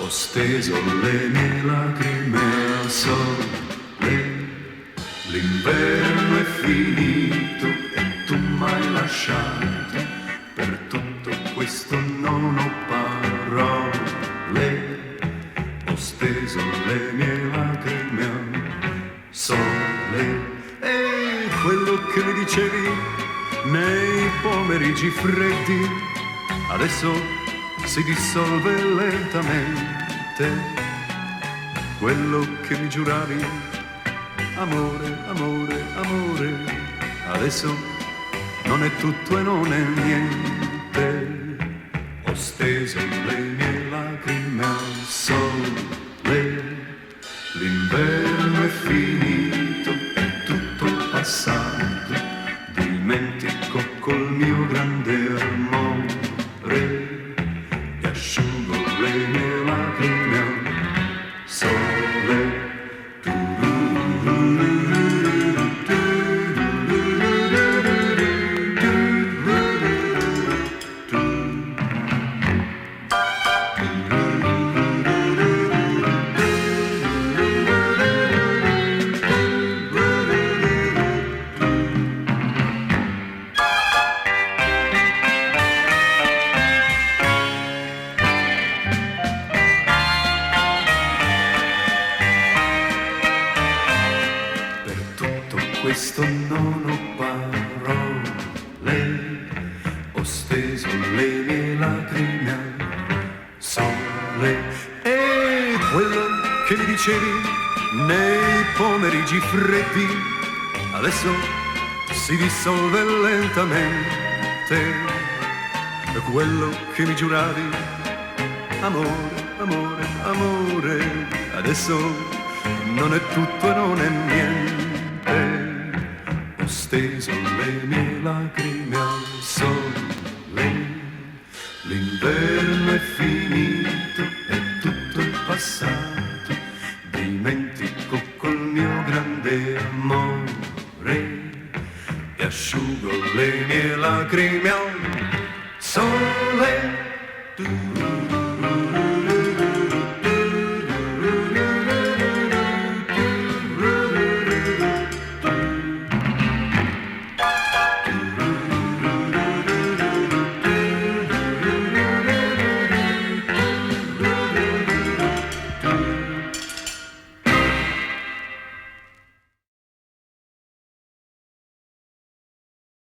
Ho steso le mie lacrime al sole, l'inverno è finito e tu m'hai lasciato, per tutto questo non ho parole. Ho steso le mie lacrime al sole e quello che mi dicevi nei pomeriggi freddi adesso si dissolve lentamente. Quello che mi giuravi, amore, amore, amore, adesso non è tutto e non è niente. Ho steso le mie lacrime al sole, l'inverno è finito, è tutto passato, dimentico col mio grande amore. Asciugo le mie lacrime al sole. Questo non ho parole, ho steso le mie lacrime al sole e quello che mi dicevi nei pomeriggi freddi adesso si dissolve lentamente. E quello che mi giuravi, amore, amore, amore, adesso non è tutto e non è niente. Ho steso le mie lacrime al sole, l'inverno è finito, è tutto passato, dimentico col mio grande amore e asciugo le mie lacrime al sole.